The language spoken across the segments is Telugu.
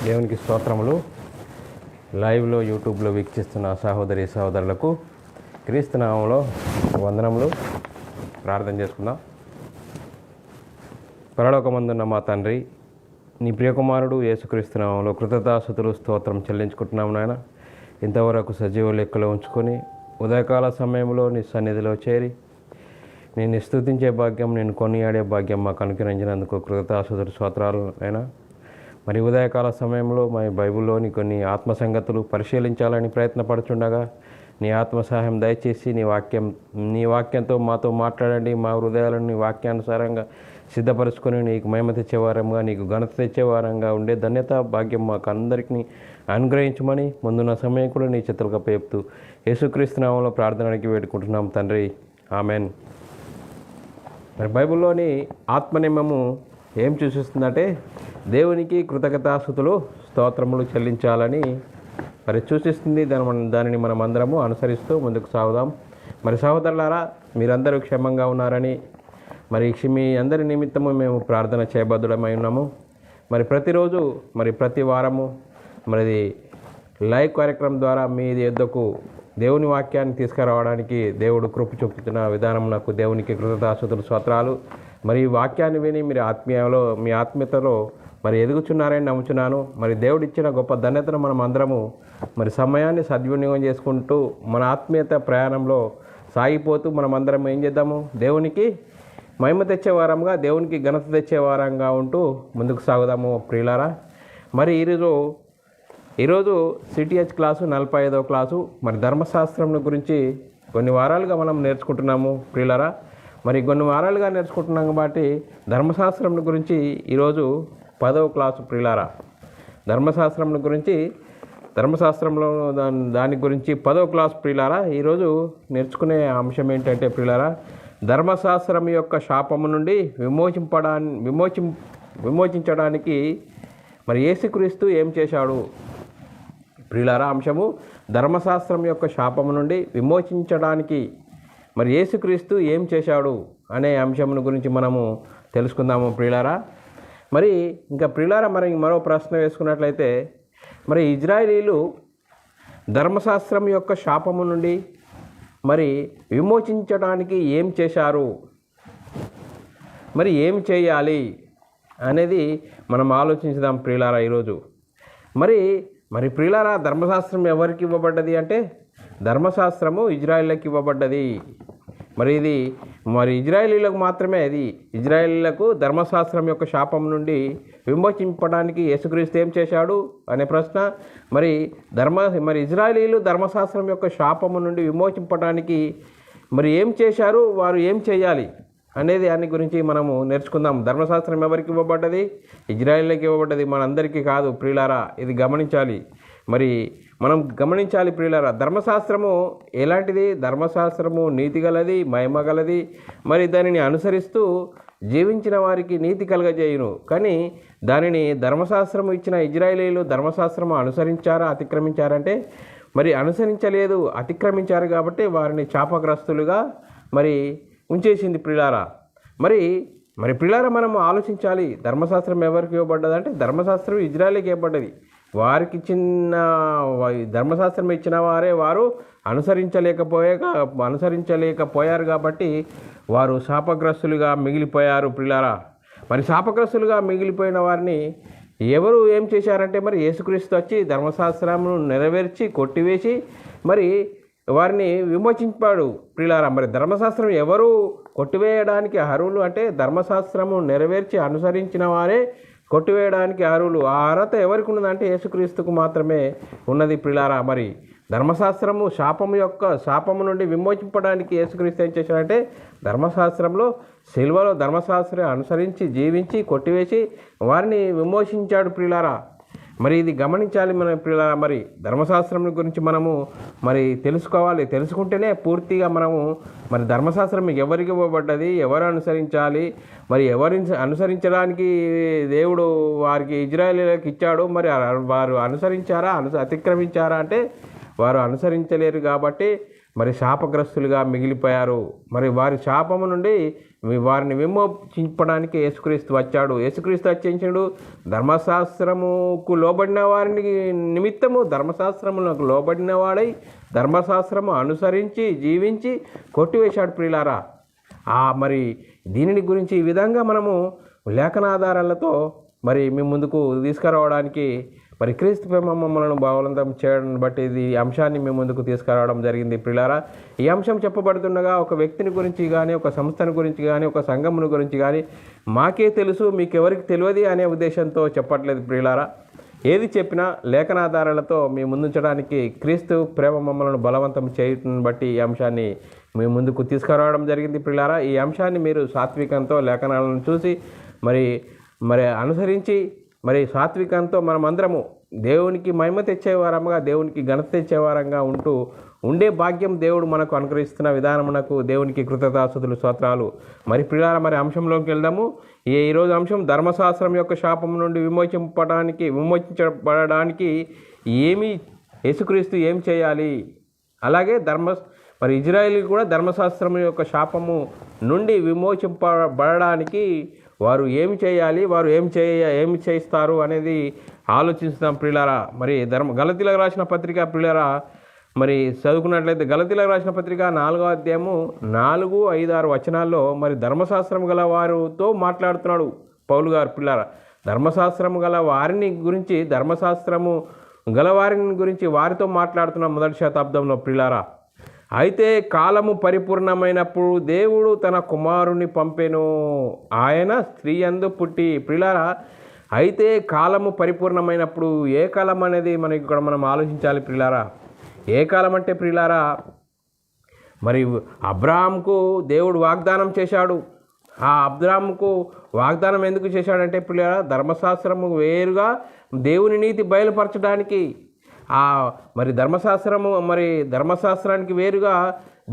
దేవునికి స్తోత్రములు. లైవ్లో యూట్యూబ్లో వీక్షిస్తున్న సహోదరి సహోదరులకు క్రీస్తు నామములో వందనములు. ప్రార్థన చేసుకుందాం. పరలోకమందున్న మా తండ్రి, నీ ప్రియకుమారుడు యేసుక్రీస్తు నామములో కృతజ్ఞతాస్తుతులు స్తోత్రం చెల్లించుకుంటున్నాము నాయన. ఇంతవరకు సజీవ లెక్కలో ఉంచుకొని ఉదయకాల సమయంలో నీ సన్నిధిలో చేరి నేను స్తుతించే భాగ్యం, నేను కొనియాడే భాగ్యం మాకు అనుగ్రహించినందుకు కృతజ్ఞతాస్తుతులు స్తోత్రాలు అయినా. మరి ఉదయకాల సమయంలో మా బైబిల్లోని కొన్ని ఆత్మ సంగతులు పరిశీలించాలని ప్రయత్నపడుచుండగా నీ ఆత్మ సహాయం దయచేసి నీ వాక్యంతో మాతో మాట్లాడండి. మా హృదయాలను నీ వాక్యానుసారంగా సిద్ధపరుచుకొని నీకు మహిమ తెచ్చేవారంగా, నీకు ఘనత తెచ్చేవారంగా ఉండే ధన్యత భాగ్యం మాకు అందరికీ అనుగ్రహించమని ముందున్న సమయం కూడా నీ చిత్రలకు అప్పచెప్తూ యేసుక్రీస్తు నామములో ప్రార్థనకి వేడుకుంటున్నాం తండ్రి, ఆమెన్. మరి బైబిల్లోని ఆత్మనియమము ఏం సూచిస్తుందంటే దేవునికి కృతజ్ఞతాస్తుతులు స్తోత్రములు చెల్లించాలని మరి సూచిస్తుంది. దానిని మనం అందరము అనుసరిస్తూ ముందుకు సాగుదాం. మరి సహోదరులారా, మీరందరూ క్షేమంగా ఉన్నారని, మరి మీ అందరి నిమిత్తము మేము ప్రార్థన చేయబద్ధులమై ఉన్నాము. మరి ప్రతిరోజు ప్రతి వారము మరి లైవ్ కార్యక్రమం ద్వారా మీ యొద్దకు దేవుని వాక్యాన్ని తీసుకురావడానికి దేవుడు కృప చూపుతున్న విధానం నాకు దేవునికి కృతజ్ఞతాస్తుతులు స్తోత్రాలు. మరి ఈ వాక్యాన్ని విని మీరు మీ ఆత్మీయతలో మరి ఎదుగుచున్నారని నమ్ముచున్నాను. మరి దేవుడు ఇచ్చిన గొప్ప ధన్యతను మనం అందరము మరి సమయాన్ని సద్వినియోగం చేసుకుంటూ మన ఆత్మీయత ప్రయాణంలో సాగిపోతూ మనం అందరం ఏం చేద్దాము, దేవునికి మహిమ తెచ్చేవారంగా, దేవునికి ఘనత తెచ్చేవారంగా ఉంటూ ముందుకు సాగుదాము ప్రియులారా. మరి ఈరోజు సిటిహెచ్ క్లాసు 45వ క్లాసు మరి ధర్మశాస్త్రం గురించి కొన్ని వారాలుగా మనం నేర్చుకుంటున్నాము ప్రియులారా. మరి కొన్ని వారాలుగా నేర్చుకుంటున్నాం కాబట్టి ధర్మశాస్త్రం గురించి ఈరోజు 10వ క్లాసు ప్రియులారా. ధర్మశాస్త్రంలో దాని గురించి 10వ క్లాసు ప్రియులారా. ఈరోజు నేర్చుకునే అంశం ఏంటంటే ప్రియులారా, ధర్మశాస్త్రం యొక్క శాపము నుండి విమోచించడానికి మరి యేసుక్రీస్తు ఏం చేశాడు ప్రియులారా. అంశము ధర్మశాస్త్రం యొక్క శాపము నుండి విమోచించడానికి మరి యేసుక్రీస్తు ఏం చేశాడు అనే అంశం గురించి మనము తెలుసుకుందాము ప్రియులారా. మరి ఇంకా ప్రియులారా, మరో ప్రశ్న వేసుకున్నట్లయితే, మరి ఇజ్రాయేలీలు ధర్మశాస్త్రం యొక్క శాపము నుండి మరి విమోచించడానికి ఏం చేశారు, మరి ఏం చేయాలి అనేది మనం ఆలోచించుదాం ప్రియులారా ఈరోజు. మరి ప్రియులారా, ధర్మశాస్త్రం ఎవరికి ఇవ్వబడ్డది అంటే ధర్మశాస్త్రము ఇజ్రాయేలీలకు ఇవ్వబడ్డది. ఇది ఇజ్రాయేలీలకు మాత్రమే. ఇజ్రాయేలీలకు ధర్మశాస్త్రం యొక్క శాపం నుండి విమోచింపడానికి యేసుక్రీస్తు ఏం చేశాడు అనే ప్రశ్న. మరి ఇజ్రాయేలీలు ధర్మశాస్త్రం యొక్క శాపము నుండి విమోచింపడానికి మరి ఏం చేశారు, వారు ఏం చేయాలి అనేది దాని గురించి మనము నేర్చుకుందాం. ధర్మశాస్త్రం ఎవరికి ఇవ్వబడ్డది? ఇజ్రాయేలీలకు ఇవ్వబడ్డది, మనందరికీ కాదు ప్రియులారా. ఇది గమనించాలి. మనం గమనించాలి ప్రియులారా. ధర్మశాస్త్రము ఎలాంటిది? ధర్మశాస్త్రము నీతి గలది, మహిమ గలది. మరి దానిని అనుసరిస్తూ జీవించిన వారికి నీతి కలుగజేయును. కానీ దానిని ధర్మశాస్త్రము ఇచ్చిన ఇజ్రాయేలీలు ధర్మశాస్త్రము అనుసరించారా, అతిక్రమించారంటే మరి అనుసరించలేదు, అతిక్రమించారు. కాబట్టి వారిని శాపగ్రస్తులుగా ఉంచేసింది ప్రియులారా. మరి ప్రియులారా, మనం ఆలోచించాలి. ధర్మశాస్త్రం ఎవరికి ఇవ్వబడ్డది అంటే ధర్మశాస్త్రం ఇజ్రాయేలీకి ఇవ్వబడ్డది. వారికి ధర్మశాస్త్రం ఇచ్చిన వారు అనుసరించలేకపోయారు కాబట్టి వారు శాపగ్రస్తులుగా మిగిలిపోయారు ప్రియులారా. మరి శాపగ్రస్తులుగా మిగిలిపోయిన వారిని ఎవరు ఏం చేశారంటే మరి యేసుక్రీస్తు వచ్చి ధర్మశాస్త్రమును నెరవేర్చి కొట్టివేసి మరి వారిని విమోచింపాడు ప్రియులారా. మరి ధర్మశాస్త్రం ఎవరు కొట్టివేయడానికి అర్హులు అంటే ధర్మశాస్త్రము నెరవేర్చి అనుసరించిన వారే కొట్టివేయడానికి అర్హులు. ఆ అర్హత ఎవరికి ఉన్నదంటే యేసుక్రీస్తుకు మాత్రమే ఉన్నది ప్రియులారా. మరి ధర్మశాస్త్రము శాపము నుండి విమోచింపడానికి యేసుక్రీస్తు ఏం చేశాడంటే ధర్మశాస్త్రంలో సిలువలో ధర్మశాస్త్రం అనుసరించి జీవించి కొట్టివేసి వారిని విమోచించాడు ప్రియులారా. మరి ఇది గమనించాలి మన ప్రియులారా. మరి ధర్మశాస్త్రం గురించి మనము తెలుసుకోవాలి. తెలుసుకుంటేనే పూర్తిగా మనము ధర్మశాస్త్రం ఎవరికి ఇవ్వబడ్డది, ఎవరు అనుసరించాలి, మరి ఎవరిని అనుసరించడానికి దేవుడు వారికి ఇజ్రాయేలీలకు ఇచ్చాడు. మరి వారు అనుసరించారా, అతిక్రమించారా అంటే వారు అనుసరించలేరు కాబట్టి మరి శాపగ్రస్తులుగా మిగిలిపోయారు. మరి వారి శాపము నుండి వారిని విమోచింపడానికి యేసుక్రీస్తు వచ్చాడు. యేసుక్రీస్తు వచ్చేసాడు ధర్మశాస్త్రముకు లోబడిన వారిని నిమిత్తము ధర్మశాస్త్రములకు లోబడిన వాడై ధర్మశాస్త్రము అనుసరించి జీవించి కొట్టివేశాడు ప్రియులారా. మరి దీనిని గురించి ఈ విధంగా మనము లేఖనాధారాలతో మరి మీ ముందుకు తీసుకురావడానికి మరి క్రీస్తు మమ్మల్ని బలవంతం చేయడం బట్టి ఈ అంశాన్ని మీ ముందుకు తీసుకురావడం జరిగింది ప్రియులారా. ఈ అంశం చెప్పబడుతుండగా ఒక వ్యక్తిని గురించి కానీ, ఒక సంస్థను గురించి కానీ, ఒక సంఘమును గురించి కానీ మాకే తెలుసు మీకెవరికి తెలియదు అనే ఉద్దేశంతో చెప్పట్లేదు ప్రియులారా. ఏది చెప్పినా లేఖనాధారాలతో మీ ముందుంచడానికి క్రీస్తు ప్రేమ మమ్మల్ని బలవంతం చేయటం బట్టి ఈ అంశాన్ని మీ ముందుకు తీసుకురావడం జరిగింది ప్రియులారా. ఈ అంశాన్ని మీరు సాత్వికంతో లేఖనాలను చూసి మరి అనుసరించి మరి సాత్వికంతో మనమందరము దేవునికి మహిమ తెచ్చేవారంగా, దేవునికి ఘనత తెచ్చేవారంగా ఉండే భాగ్యం దేవుడు మనకు అనుగ్రహిస్తున్న విధానమునకు దేవునికి కృతజ్ఞతాస్తుతులు స్తోత్రాలు. మరి ప్రియులారా, మరి అంశంలోకి వెళ్దాము. ఈరోజు అంశం ధర్మశాస్త్రం యొక్క శాపం నుండి విమోచించబడడానికి యేసుక్రీస్తు ఏం చేయాలి, అలాగే మరి ఇజ్రాయేలు కూడా ధర్మశాస్త్రం యొక్క శాపము నుండి విమోచింపబడడానికి వారు ఏమి చేయాలి, వారు ఏమి చేస్తారు అనేది ఆలోచిస్తాం ప్రియులారా. మరి గలతీలకు రాసిన పత్రిక ప్రియులారా, మరి చదువుకున్నట్లయితే గలతీలకు రాసిన పత్రిక 4వ అధ్యాయము 4, 5, 6 వచనాల్లో మరి ధర్మశాస్త్రం గల వారితో మాట్లాడుతున్నాడు పౌలు గారు ప్రియులారా. ధర్మశాస్త్రము గల వారిని గురించి, ధర్మశాస్త్రము గలవారిని గురించి వారితో మాట్లాడుతున్న 1వ శతాబ్దంలో ప్రియులారా. అయితే కాలము పరిపూర్ణమైనప్పుడు దేవుడు తన కుమారుని పంపెను, ఆయన స్త్రీ యందు పుట్టి. ప్రియులారా, అయితే కాలము పరిపూర్ణమైనప్పుడు ఏ కాలం అనేది మనం ఆలోచించాలి ప్రియులారా. ఏ కాలం అంటే ప్రియులారా, మరి అబ్రాహాముకు దేవుడు వాగ్దానం చేశాడు. ఆ అబ్రాహాముకు వాగ్దానం ఎందుకు చేశాడంటే ప్రియులారా, ధర్మశాస్త్రము వేరుగా దేవుని నీతి బయలుపరచడానికి, మరి ధర్మశాస్త్రానికి వేరుగా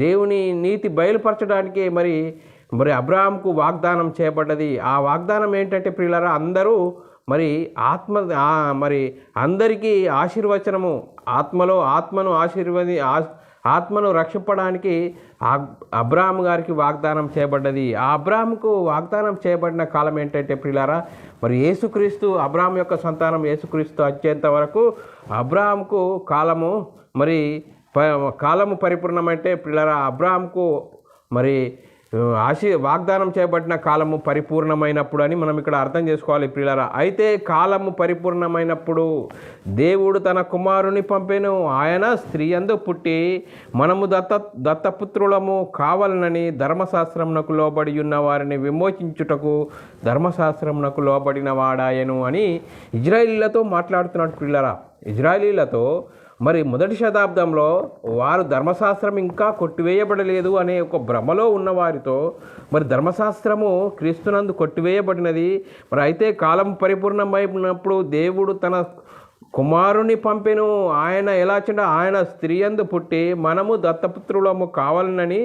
దేవుని నీతి బయలుపరచడానికి మరి అబ్రాహాముకు వాగ్దానం చేయబడ్డది. ఆ వాగ్దానం ఏంటంటే ప్రియులారా, అందరూ మరి అందరికీ ఆశీర్వచనము, ఆత్మను రక్షింపడానికి అబ్రాహాము గారికి వాగ్దానం చేయబడ్డది. ఆ అబ్రాహాముకు వాగ్దానం చేయబడిన కాలం ఏంటంటే ప్రియులారా, మరి యేసుక్రీస్తు అబ్రాహాము యొక్క సంతానం యేసుక్రీస్తు వచ్చేంత వరకు అబ్రాహాముకు కాలము పరిపూర్ణమంటే ప్రియులారా, అబ్రాహాముకు మరి వాగ్దానం చేయబడిన కాలము పరిపూర్ణమైనప్పుడు అని మనం ఇక్కడ అర్థం చేసుకోవాలి ప్రియులారా. అయితే కాలము పరిపూర్ణమైనప్పుడు దేవుడు తన కుమారుని పంపెను, ఆయన స్త్రీ యందు పుట్టి మనము దత్తపుత్రులము కావాలనని ధర్మశాస్త్రమునకు లోబడి ఉన్న వారిని విమోచించుటకు ధర్మశాస్త్రమునకు లోబడిన వాడాయను అని ఇజ్రాయేలీలతో మాట్లాడుతున్నాడు ప్రియులారా. ఇజ్రాయేలీలతో మరి 1వ శతాబ్దంలో వారు ధర్మశాస్త్రం ఇంకా కొట్టివేయబడలేదు అనే ఒక భ్రమలో ఉన్న వారితో మరి ధర్మశాస్త్రము క్రీస్తునందు కొట్టివేయబడినది. మరి అయితే కాలం పరిపూర్ణమైనప్పుడు దేవుడు తన కుమారుని పంపెను, ఆయన ఎలా చెండ ఆయన స్త్రీ యందు పుట్టి మనము దత్తపుత్రులము కావాలనని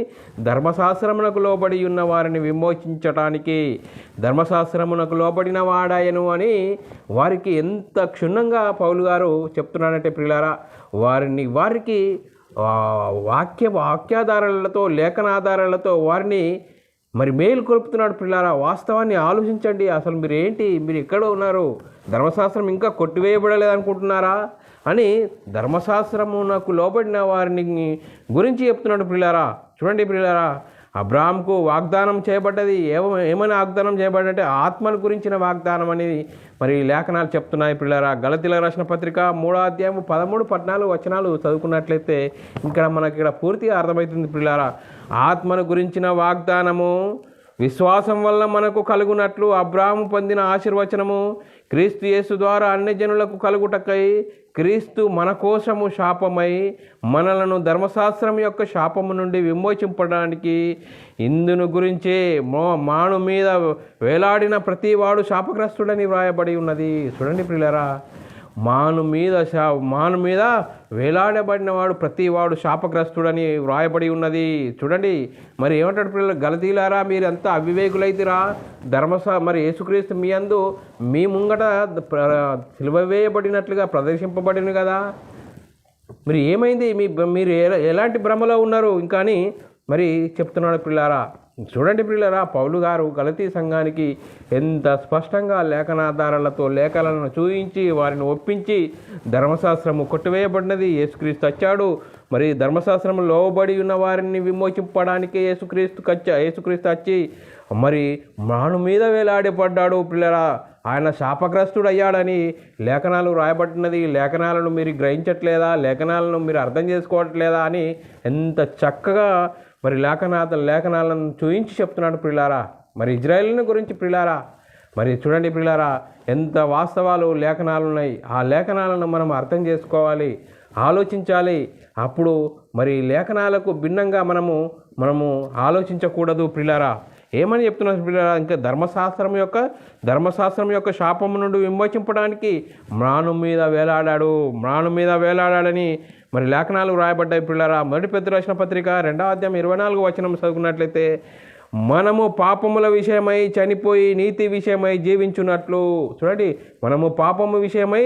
ధర్మశాస్త్రమునకు లోబడి ఉన్న వారిని విమోచించటానికి ధర్మశాస్త్రమునకు లోబడిన వాడాయను అని వారికి ఎంత క్షుణ్ణంగా పౌలు గారు చెప్తున్నాడంటే ప్రియులారా, వారికి వాక్యాధారాలతో లేఖనాధారాలతో వారిని మరి మేలు కొలుపుతున్నాడు ప్రియులారా. వాస్తవాన్ని ఆలోచించండి. అసలు మీరు ఎక్కడ ఉన్నారు? ధర్మశాస్త్రం ఇంకా కొట్టివేయబడలేదు అనుకుంటున్నారా అని ధర్మశాస్త్రమునకు లోబడిన వారిని గురించి చెప్తున్నాడు ప్రియులారా. చూడండి ప్రియులారా, అబ్రాహాముకు వాగ్దానం చేయబడ్డది. ఏమైనా వాగ్దానం చేయబడ్డంటే ఆత్మను గురించిన వాగ్దానం అనేది మరి లేఖనాలు చెప్తున్నాయి ప్రియులారా. గలతీలకు రాసిన పత్రిక 3వ అధ్యాయం 13, 14 వచనాలు చదువుకున్నట్లయితే మనకి పూర్తిగా అర్థమవుతుంది ప్రియులారా. ఆత్మను గురించిన వాగ్దానము విశ్వాసం వల్ల మనకు కలుగునట్లు అబ్రాహాము పొందిన ఆశీర్వచనము క్రీస్తు యేసు ద్వారా అన్యజనులకు కలుగుటకై క్రీస్తు మన కోసము శాపమై మనలను ధర్మశాస్త్రం యొక్క శాపము నుండి విమోచింపడానికి ఇందును గురించే మాను మీద వేలాడిన ప్రతివాడు శాపగ్రస్తుడని వ్రాయబడి ఉన్నది. చూడండి ప్రియులారా, మాను మీద వేలాడబడిన వాడు ప్రతివాడు శాపగ్రస్తుడని వ్రాయబడి ఉన్నది. చూడండి మరి ఏమంటాడు పిల్లలు, గలతీలారా మీరంతా అవివేకులైతిరా, మరి యేసుక్రీస్తు మీ యందు మీ ముంగట సిలువ వేయబడినట్లుగా ప్రదర్శింపబడిన కదా, మరి ఏమైంది? మీరు ఎలాంటి భ్రమలో ఉన్నారు ఇంకా అని మరి చెప్తున్నాడు పిల్లారా. చూడండి ప్రియులారా, పౌలు గారు గలతీ సంఘానికి ఎంత స్పష్టంగా లేఖనాధారాలతో లేఖలను చూయించి వారిని ఒప్పించి ధర్మశాస్త్రము కొట్టివేయబడినది, యేసుక్రీస్తు వచ్చాడు, మరి ధర్మశాస్త్రము లోబడి ఉన్న వారిని విమోచింపడానికి యేసుక్రీస్తు వచ్చి మరి మ్రాను మీద వేలాడబడ్డాడు ప్రియులారా. ఆయన శాపగ్రస్తుడు అయ్యాడని లేఖనాలు రాయబడినది. లేఖనాలను మీరు గ్రహించట్లేదా, లేఖనాలను మీరు అర్థం చేసుకోవట్లేదా అని ఎంత చక్కగా మరి లేఖనాలను చూయించి చెప్తున్నాడు ప్రియులారా. మరి ఇజ్రాయేలుని గురించి ప్రియులారా, మరి చూడండి ప్రియులారా, ఎంత వాస్తవాలు లేఖనాలు ఉన్నాయి. ఆ లేఖనాలను మనం అర్థం చేసుకోవాలి, ఆలోచించాలి. అప్పుడు మరి లేఖనాలకు భిన్నంగా మనము ఆలోచించకూడదు ప్రియులారా. ఏమని చెప్తున్నారు ప్రియులారా, ఇంకా ధర్మశాస్త్రం యొక్క శాపము నుండి విమోచింపడానికి మ్రాను మీద వేలాడాడని మరి లేఖనాలు రాయబడ్డాయి ప్రియులారా. మొదటి పేతురు రాసిన పత్రిక 2వ అధ్యాయం 24వ వచనం చదువుకున్నట్లయితే, మనము పాపముల విషయమై చనిపోయి నీతి విషయమై జీవించున్నట్లు. చూడండి, మనము పాపము విషయమై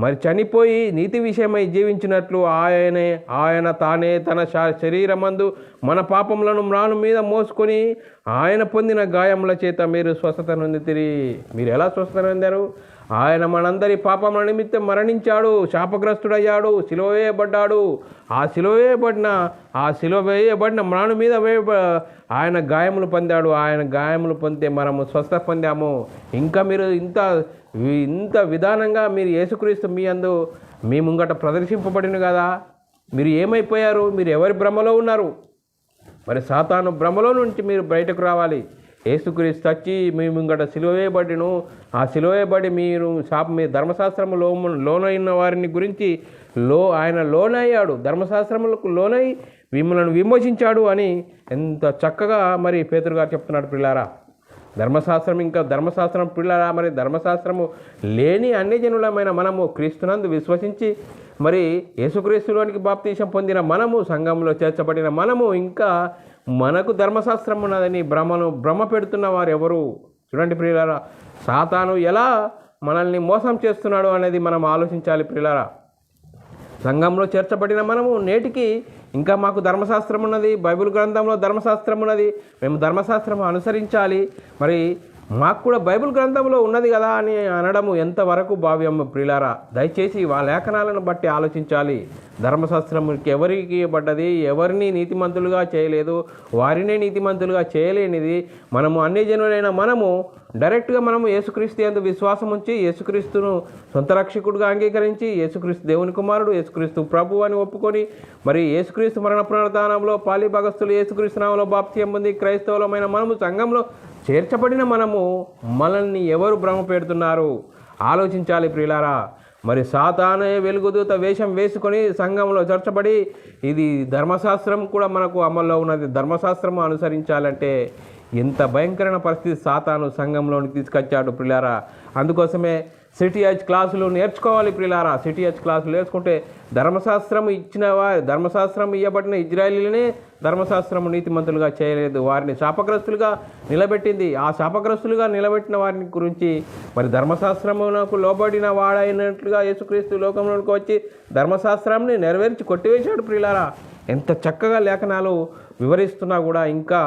మరి చనిపోయి నీతి విషయమై జీవించినట్లు ఆయన తానే తన శరీరమందు మన పాపములను మ్రాను మీద మోసుకొని ఆయన పొందిన గాయముల చేత మీరు స్వస్థత నొందితిరి. మీరు ఎలా స్వస్థత నొందారు? ఆయన మనందరి పాపముల నిమిత్తం మరణించాడు, శాపగ్రస్తుడయ్యాడు, సిలువ వేయబడ్డాడు. ఆ సిలువ వేయబడిన మ్రాను మీద ఆయన గాయములు పొందాడు. ఆయన గాయములు పొందితే మనము స్వస్థ పొందాము. ఇంకా మీరు ఇంత విధానంగా మీరు యేసుక్రీస్తు మీ ముంగట ప్రదర్శింపబడిన కదా. మీరు ఏమైపోయారు? మీరు ఎవరి భ్రమలో ఉన్నారు? మరి సాతాను భ్రమలో నుంచి మీరు బయటకు రావాలి. యేసుక్రీస్తు వచ్చి మీ ముంగట సిలువ వేయబడిను. ఆ సిలువ వేయబడి మీ ధర్మశాస్త్రము లోనైన వారిని గురించి ఆయన లోనయ్యాడు, ధర్మశాస్త్రములకు లోనై మిమ్మల్ని విమోచించాడు అని ఎంత చక్కగా మరి పేతురు గారు చెప్తున్నాడు ప్రియులారా. ధర్మశాస్త్రం పిల్లరా, మరి ధర్మశాస్త్రము లేని అన్ని జనులమైన మనము క్రీస్తునందు విశ్వసించి మరి యేసుక్రీస్తులోనికి బాప్తీసం పొందిన మనము, సంఘంలో చేర్చబడిన మనము, ఇంకా మనకు ధర్మశాస్త్రం ఉన్నదని భ్రమ పెడుతున్న వారు ఎవరు? చూడండి ప్రియులారా, సాతాను ఎలా మనల్ని మోసం చేస్తున్నాడు అనేది మనం ఆలోచించాలి ప్రియులారా. సంఘంలో చేర్చబడిన మనము నేటికి ఇంకా మాకు ధర్మశాస్త్రం ఉన్నది, బైబిల్ గ్రంథంలో ధర్మశాస్త్రం ఉన్నది, మేము ధర్మశాస్త్రం అనుసరించాలి, మరి మాకు కూడా బైబిల్ గ్రంథంలో ఉన్నది కదా అని అనడము ఎంతవరకు భావ్యం ప్రియులారా. దయచేసి ఆ లేఖనాలను బట్టి ఆలోచించాలి. ధర్మశాస్త్రంకి ఎవరికి ఇవ్వబడ్డది? ఎవరిని నీతిమంతులుగా చేయలేదు, వారినే నీతిమంతులుగా చేయలేనిది. మనము అన్ని జనులైన మనము డైరెక్ట్గా యేసుక్రీస్తు యందు విశ్వాసం ఉంచి యేసుక్రీస్తును సొంత రక్షకుడిగా అంగీకరించి యేసుక్రీస్తు దేవుని కుమారుడు, యేసుక్రీస్తు ప్రభు అని ఒప్పుకొని మరి యేసుక్రీస్తు మరణ పునరుద్ధానంలో పాలిభాగస్తులు యేసుక్రీస్తు నామములో బాప్తిసం పొంది క్రైస్తవులమైన మనము సంఘంలో చేర్చబడిన మనల్ని ఎవరు భ్రమ పెడుతున్నారు? ఆలోచించాలి ప్రియులారా. మరి సాతానే వెలుగుదూత వేషం వేసుకొని సంఘంలో చేర్చబడి, ఇది ధర్మశాస్త్రం కూడా మనకు అమల్లో ఉన్నది, ధర్మశాస్త్రం అనుసరించాలంటే ఎంత భయంకరమైన పరిస్థితి సాతాను సంఘంలోనికి తీసుకొచ్చాడు ప్రియులారా. అందుకోసమే సిటీహెచ్ క్లాసులు నేర్చుకోవాలి ప్రియులారా. సిటీహెచ్ క్లాసులు నేర్చుకుంటే ధర్మశాస్త్రం ఇవ్వబడిన ఇజ్రాయేలీలనే ధర్మశాస్త్రం నీతిమంతులుగా చేయలేదు, వారిని శాపగ్రస్తులుగా నిలబెట్టింది. ఆ శాపగ్రస్తులుగా నిలబెట్టిన వారిని గురించి మరి ధర్మశాస్త్రమునకు లోబడిన వాడైనట్లుగా యేసుక్రీస్తు లోకంలోకి వచ్చి ధర్మశాస్త్రాన్ని నెరవేర్చి కొట్టివేశాడు ప్రియులారా. ఎంత చక్కగా లేఖనాలు వివరిస్తున్నా కూడా ఇంకా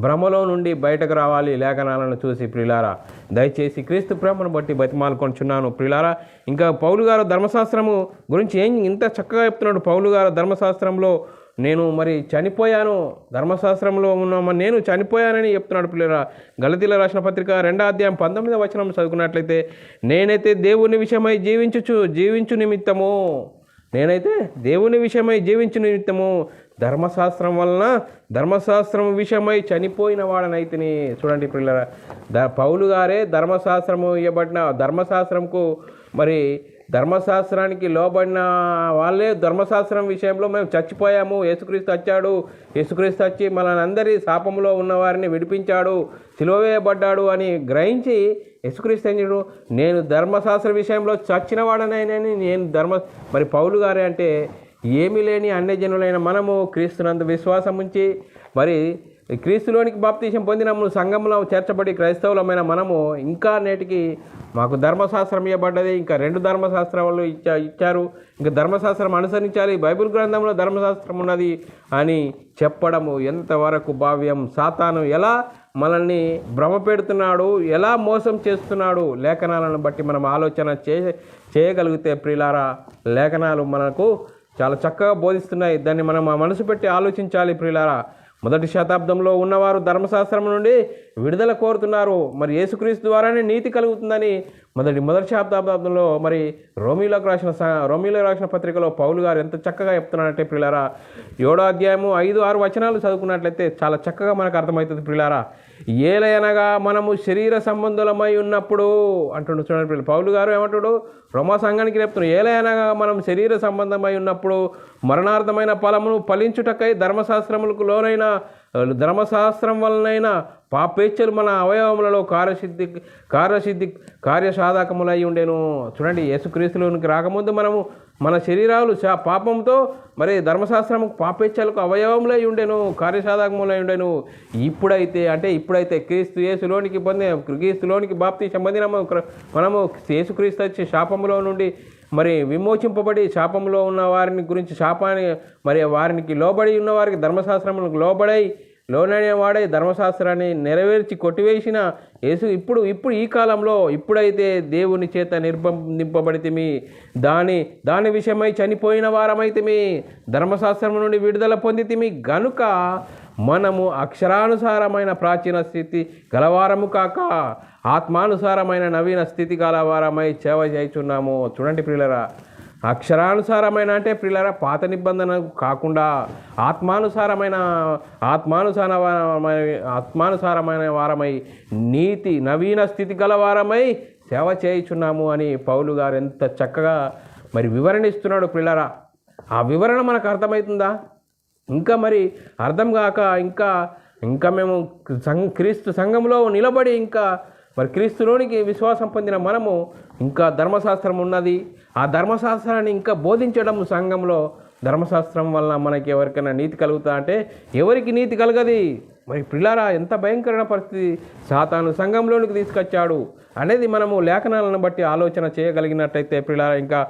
భ్రమలో నుండి బయటకు రావాలి లేఖనాలను చూసి ప్రియులారా. దయచేసి క్రీస్తు ప్రేమను బట్టి బతిమాలుకొంచున్నాను ప్రియులారా. ఇంకా పౌలు గారు ధర్మశాస్త్రము గురించి ఇంత చక్కగా చెప్తున్నాడు. పౌలు గారు ధర్మశాస్త్రంలో నేను మరి చనిపోయాను, ధర్మశాస్త్రంలో నేను చనిపోయానని చెప్తున్నాడు ప్రియులారా. గలతీల రాసిన పత్రిక 2వ అధ్యాయం 19వ వచనం చదువుకున్నట్లయితే, నేనైతే దేవుని విషయమై జీవించు నిమిత్తము ధర్మశాస్త్రం విషయమై చనిపోయిన వాడనైతిని. చూడండి పిల్లరా, పౌలు గారే ధర్మశాస్త్రము ఇవ్వబడిన ధర్మశాస్త్రానికి లోబడిన వాళ్ళే ధర్మశాస్త్రం విషయంలో మేము చచ్చిపోయాము, యేసుక్రీస్తు వచ్చి మనందరి శాపములో ఉన్న వారిని విడిపించాడు, సిలువ వేయబడ్డాడు అని గ్రహించి యేసుక్రీస్తు నేను ధర్మశాస్త్ర విషయంలో చచ్చిన వాడనైనని మరి పౌలు గారే అంటే ఏమీ లేని అన్యజనులైన మనము క్రీస్తునందు విశ్వాసం ఉంచి మరి క్రీస్తులోనికి బాప్తీసం పొందినము సంఘంలో చేర్చబడి క్రైస్తవులమైన మనము ఇంకా నేటికి మాకు ధర్మశాస్త్రం ఇవ్వబడ్డది, ఇంకా 2 ధర్మశాస్త్రాలు ఇచ్చారు, ఇంకా ధర్మశాస్త్రం అనుసరించాలి, బైబిల్ గ్రంథంలో ధర్మశాస్త్రం ఉన్నది అని చెప్పడము ఎంతవరకు భావ్యం? సాతాను ఎలా మనల్ని భ్రమ పెడుతున్నాడు, ఎలా మోసం చేస్తున్నాడు, లేఖనాలను బట్టి మనం ఆలోచన చేయగలిగితే ప్రియులారా, లేఖనాలు మనకు చాలా చక్కగా బోధిస్తున్నాయి. దాన్ని మనం మనసు పెట్టి ఆలోచించాలి ప్రియులారా. మొదటి శతాబ్దంలో ఉన్నవారు ధర్మశాస్త్రం నుండి విడుదల కోరుతున్నారు. మరి యేసుక్రీస్తు ద్వారానే నీతి కలుగుతుందని మొదటి శతాబ్దంలో మరి రోమీలకు రాసిన పత్రికలో పౌలు గారు ఎంత చక్కగా చెప్తున్నారంటే ప్రియులారా, 7వ అధ్యాయము 5-6 వచనాలు చదువుకున్నట్లయితే చాలా చక్కగా మనకు అర్థమవుతుంది ప్రియులారా. ఏలయనగా మనము శరీర సంబంధులమై ఉన్నప్పుడు అంటుండు. చూడండి పౌలు గారు ఏమంటాడు, రోమా సంఘానికి చెప్తున్నాడు, ఏలయనగా మనం శరీర సంబంధమై ఉన్నప్పుడు మరణార్థమైన ఫలమును ఫలించుటకై ధర్మశాస్త్రములకు లోనైన ధర్మశాస్త్రం వలనైనా పాపేచ్ఛలు మన అవయవములలో కార్యసాధకములై ఉండేను. చూడండి, యేసుక్రీస్తులోనికి రాకముందు మనము మన శరీరాలు పాపంతో మరి ధర్మశాస్త్రము పాపేచ్ఛలకు అవయవములై ఉండేను, కార్యసాధకములై ఉండేను. ఇప్పుడైతే క్రీస్తులోనికి బాప్తీసం పొందిన మనము యేసుక్రీస్తు వచ్చి శాపములో నుండి మరి విమోచింపబడి శాపంలో ఉన్న వారిని గురించి శాపాన్ని మరి వారికి లోబడి ఉన్న వారికి ధర్మశాస్త్రములకు లోనైన వాడే ధర్మశాస్త్రాన్ని నెరవేర్చి కొట్టివేసిన యేసు ఇప్పుడు ఈ కాలంలో ఇప్పుడైతే దేవుని చేత నింపబడితిమి, దాని విషయమై చనిపోయిన వారమైతిమి, ధర్మశాస్త్రం నుండి విడుదల పొందితిమి గనుక మనము అక్షరానుసారమైన ప్రాచీన స్థితి గలవారము కాక ఆత్మానుసారమైన నవీన స్థితి గలవారమై సేవ చేయుచున్నాము. చూడండి ప్రియులరా, అక్షరానుసారమైన అంటే ప్రియులరా పాత నిబంధన కాకుండా ఆత్మానుసారమైన వారమై నీతి నవీన స్థితి గలవారమై సేవ చేయుచున్నాము అని పౌలు గారు ఎంత చక్కగా మరి వివరణ ఇస్తున్నాడు ప్రియులరా. ఆ వివరణ మనకు అర్థమవుతుందా? ఇంకా మరి అర్థం కాక ఇంకా మేము క్రీస్తు సంఘంలో నిలబడి ఇంకా మరి క్రీస్తులోనికి విశ్వాసం పొందిన మనము ఇంకా ధర్మశాస్త్రం ఉన్నది, ఆ ధర్మశాస్త్రాన్ని ఇంకా బోధించడం సంఘంలో. ధర్మశాస్త్రం వలన మనకి ఎవరికైనా నీతి కలుగుతా అంటే ఎవరికి నీతి కలగది? మరి ప్రియులారా, ఎంత భయంకరమైన పరిస్థితి సాతాను సంఘంలోనికి తీసుకొచ్చాడు అనేది మనము లేఖనాలను బట్టి ఆలోచన చేయగలిగినట్టయితే ప్రియులారా, ఇంకా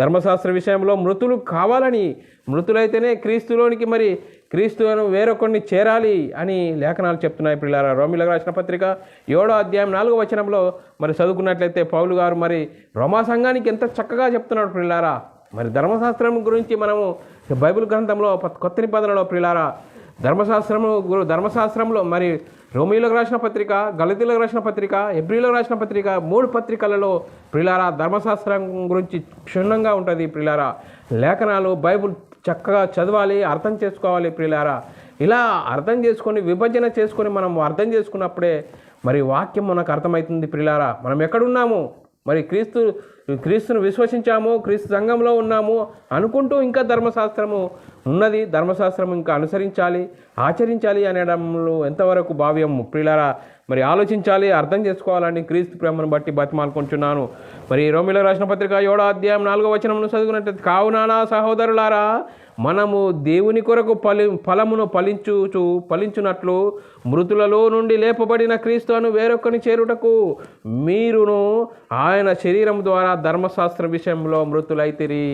ధర్మశాస్త్ర విషయంలో మృతులైతేనే క్రీస్తులోనికి మరి క్రీస్తును వేరొకరిని చేరాలి అని లేఖనాలు చెప్తున్నాయి ప్రియులారా. రోమీలకు రాసిన పత్రిక 7వ అధ్యాయం 4వ వచనంలో మరి చదువుకున్నట్లయితే పౌలు గారు మరి రోమా సంఘానికి ఎంత చక్కగా చెప్తున్నాడు ప్రియులారా. మరి ధర్మశాస్త్రం గురించి మనము బైబిల్ గ్రంథంలో కొత్త నిబంధనలో ప్రియులారా ధర్మశాస్త్రంలో మరి రోమీలకు రాసిన పత్రిక, గలతీలకు రాసిన పత్రిక, హెబ్రీలకు రాసిన పత్రిక 3 పత్రికలలో ప్రియులారా ధర్మశాస్త్రం గురించి క్షుణ్ణంగా ఉంటుంది ప్రియులారా. లేఖనాలు బైబిల్ చక్కగా చదవాలి, అర్థం చేసుకోవాలి ప్రియులారా. ఇలా అర్థం చేసుకొని విభజన చేసుకొని మనం అర్థం చేసుకున్నప్పుడే మరి వాక్యం మనకు అర్థమవుతుంది ప్రియులారా. మనం ఎక్కడున్నాము? మరి క్రీస్తును విశ్వసించాము, క్రీస్తు సంఘంలో ఉన్నాము అనుకుంటూ ఇంకా ధర్మశాస్త్రము ఉన్నది, ధర్మశాస్త్రం ఇంకా అనుసరించాలి, ఆచరించాలి అనడంలో ఎంతవరకు భావ్యం ప్రియులారా. మరి ఆలోచించాలి, అర్థం చేసుకోవాలని క్రీస్తు ప్రేమను బట్టి బతిమాలుకుంటున్నాను. మరి రోమీలకు రాసిన పత్రిక 7వ అధ్యాయం 4వ వచనమును చదువుకున్నట్లయితే, కావున నా సహోదరులారా, మనము దేవుని కొరకు ఫలమును ఫలించునట్లు మృతులలో నుండి లేపబడిన క్రీస్తును వేరొకరిని చేరుటకు మీరును ఆయన శరీరం ద్వారా ధర్మశాస్త్ర విషయంలో మృతులైతిరి.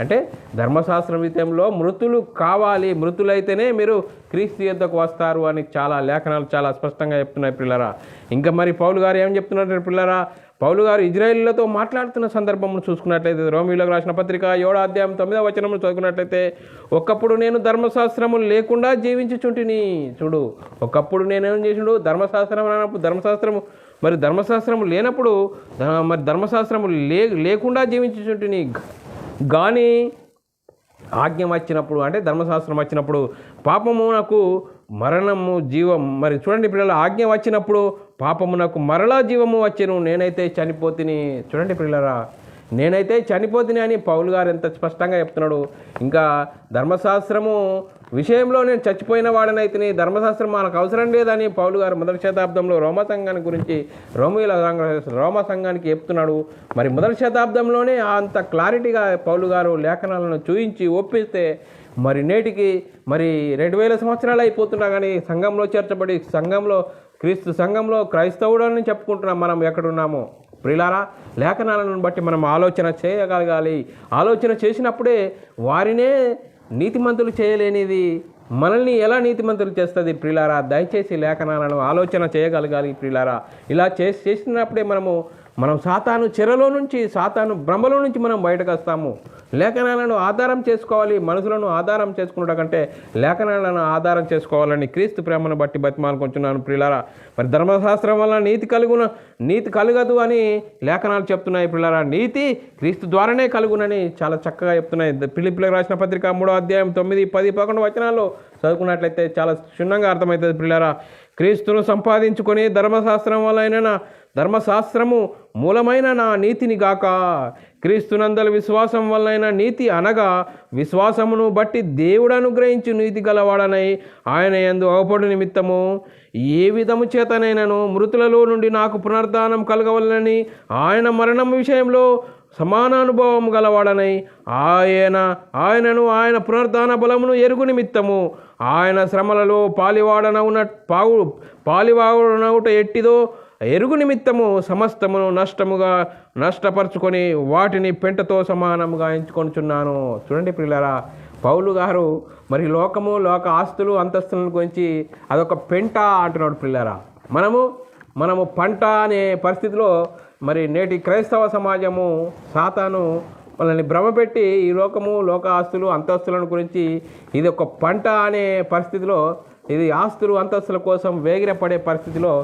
అంటే ధర్మశాస్త్ర విషయంలో మృతులు కావాలి, మృతులైతేనే మీరు క్రీస్తు యొద్దకు వస్తారు అని చాలా లేఖనాలు చాలా స్పష్టంగా చెప్తున్నాయి పిల్లరా. ఇంకా మరి పౌలు గారు ఏం చెప్తున్నారు పిల్లరా? పౌలు గారు ఇజ్రాయేలీలతో మాట్లాడుతున్న సందర్భంను చూసుకున్నట్లయితే రోమీలకు రాసిన పత్రిక 7వ అధ్యాయం 9వ వచనమును చదువుకున్నట్లయితే, ఒకప్పుడు నేను ధర్మశాస్త్రము లేకుండా జీవించుచుంటిని. చూడు, ఒకప్పుడు నేనేం చేసిండు? ధర్మశాస్త్రము లేనప్పుడు మరి ధర్మశాస్త్రము లేకుండా జీవించుచుంటిని. కానీ ఆజ్ఞ వచ్చినప్పుడు అంటే ధర్మశాస్త్రం వచ్చినప్పుడు పాపమునకు మరణము జీవం. మరి చూడండి పిల్లలు, ఆజ్ఞ వచ్చినప్పుడు పాపమునకు మరలా జీవము వచ్చెను, నేనైతే చనిపోతిని. చూడండి పిల్లరా, నేనైతే చనిపోతిని అని పౌలు గారు ఎంత స్పష్టంగా చెప్తున్నాడు. ఇంకా ధర్మశాస్త్రము విషయంలో నేను చచ్చిపోయిన వాడనైతే ధర్మశాస్త్రం మనకు అవసరం లేదని పౌలు గారు మొదటి శతాబ్దంలో రోమా సంఘానికి గురించి రోమా సంఘానికి చెప్తున్నాడు. మరి మొదటి శతాబ్దంలోనే అంత క్లారిటీగా పౌలు గారు లేఖనాలను చూయించి ఒప్పిస్తే మరి నేటికి మరి 2000 సంవత్సరాలు అయిపోతున్నా కానీ సంఘంలో చేర్చబడి క్రీస్తు సంఘంలో క్రైస్తవుడని చెప్పుకుంటున్నాం. మనం ఎక్కడున్నామో ప్రియులారా, లేఖనాలను బట్టి మనం ఆలోచన చేయగలగాలి. ఆలోచన చేసినప్పుడే వారినే నీతిమంతులు చేయలేనిది మనల్ని ఎలా నీతిమంతులు చేస్తుంది ప్రియులారా? దయచేసి లేఖనాలను ఆలోచన చేయగలగాలి ప్రియులారా. ఇలా చేసినప్పుడే మనం సాతాను చెరలో నుంచి, సాతాను భ్రమలో నుంచి మనం బయటకు వస్తాము. లేఖనాలను ఆధారం చేసుకోవాలి. మనుషులను ఆధారం చేసుకున్నట కంటే లేఖనాలను ఆధారం చేసుకోవాలని క్రీస్తు ప్రేమను బట్టి బతిమాలుకుంటున్నాను ప్రియులారా. మరి ధర్మశాస్త్రం వల్ల నీతి కలగదు అని లేఖనాలు చెప్తున్నాయి ప్రియులారా. నీతి క్రీస్తు ద్వారానే కలుగునని చాలా చక్కగా చెప్తున్నాయి. ఫిలిప్పీయులకు రాసిన పత్రిక 3వ అధ్యాయం 9, 10, 11 వచనాల్లో చదువుకున్నట్లయితే చాలా క్షుణ్ణంగా అర్థమవుతుంది ప్రియులారా. క్రీస్తును సంపాదించుకొని ధర్మశాస్త్రము మూలమైన నా నీతిని గాక క్రీస్తునందల విశ్వాసం వలన నీతి అనగా విశ్వాసమును బట్టి దేవుడు అనుగ్రహించి నీతి గలవాడనై ఆయన యందు అవపడు నిమిత్తము ఏ విధము చేతనైనను మృతులలో నుండి నాకు పునరుద్ధానం కలగవలనని ఆయన మరణం విషయంలో సమానానుభవం గలవాడనై ఆయనను ఆయన పునరుద్ధాన బలమును ఎరుగు నిమిత్తము ఆయన శ్రమలలో పాలివాడనవుట ఎట్టిదో ఎరుగు నిమిత్తము సమస్తమును నష్టపరుచుకొని వాటిని పెంటతో సమానముగా ఎంచుకొనుచున్నాను. చూడండి ప్రియులారా, పౌలు గారు మరి లోక ఆస్తులు అంతస్తులను గురించి అదొక పెంట అంటున్నాడు ప్రియులారా. మనము పంట అనే పరిస్థితిలో మరి నేటి క్రైస్తవ సమాజము సాతాను వాళ్ళని భ్రమపెట్టి ఈ లోక ఆస్తులు అంతస్తులను గురించి ఇది ఒక పంట అనే పరిస్థితిలో, ఇది ఆస్తులు అంతస్తుల కోసం వేగిరపడే పరిస్థితిలో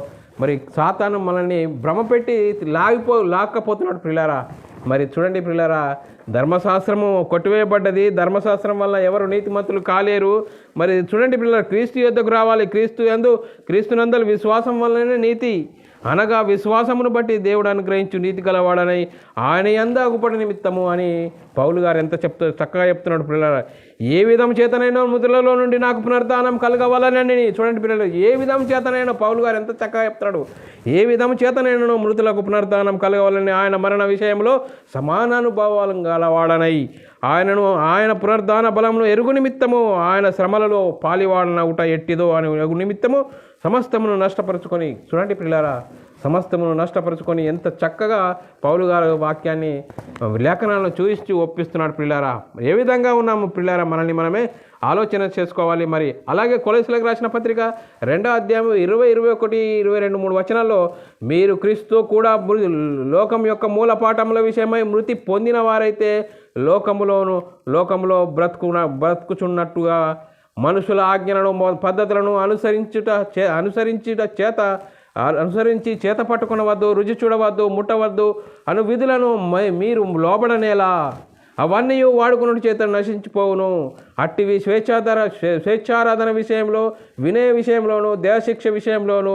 మరి సాతాను మనల్ని భ్రమపెట్టి లాక్కపోతున్నాడు ప్రియులారా. మరి చూడండి ప్రియులారా, ధర్మశాస్త్రము కొట్టివేయబడ్డది. ధర్మశాస్త్రం వల్ల ఎవరు నీతిమంతులు కాలేరు. మరి చూడండి పిల్లలు, క్రీస్తు యొద్దకు రావాలి. క్రీస్తునందలి విశ్వాసం వల్లనే నీతి అనగా విశ్వాసమును బట్టి దేవుడు అనుగ్రహించు నీతి గలవాడని ఆయన యందు అగుపడి నిమిత్తము అని పౌలు గారు ఎంత చక్కగా చెప్తున్నాడు పిల్లలు. ఏ విధం చేతనైనా మృతులలో నుండి నాకు పునరుద్ధానం కలగవాలని. చూడండి పిల్లలు, ఏ విధం చేతనైనా పౌలు గారు ఎంత చక్కగా చెప్తున్నాడు. ఏ విధం చేతనైనా మృతులకు పునరుద్ధానం కలగవాలని ఆయన మరణ విషయంలో సమానానుభవాలు గలవాడనై ఆయన పునరుద్ధాన బలమును ఎరుగు నిమిత్తము ఆయన శ్రమలలో పాలివాడనవుట ఎట్టిదో అని ఎరుగు నిమిత్తము సమస్తమును నష్టపరుచుకొని. చూడండి పిల్లారా, సమస్తమును నష్టపరుచుకొని ఎంత చక్కగా పౌలు గారు వాక్యాన్ని లేఖనాలను చూయిస్తూ ఒప్పిస్తున్నాడు పిల్లారా. ఏ విధంగా ఉన్నాము పిల్లారా, మనల్ని మనమే ఆలోచన చేసుకోవాలి. మరి అలాగే కొలస్సీలకు రాసిన పత్రిక 2వ అధ్యాయం 20, 21, 22, 23 వచనాల్లో మీరు క్రీస్తు కూడా లోకం యొక్క మూల పాఠముల విషయమై మృతి పొందిన వారైతే లోకములో బ్రతుకుచున్నట్టుగా మనుషుల ఆజ్ఞలను పద్ధతులను అనుసరించి చేత పట్టుకునవద్దు, రుచి చూడవద్దు, ముట్టవద్దు అను విధులను మీరు లోబడనేలా అవన్నీ వాడుకున్న చేత నశించిపోవును. అట్టివి స్వేచ్ఛారాధన విషయంలో, వినయ విషయంలోను, దేవశిక్ష విషయంలోను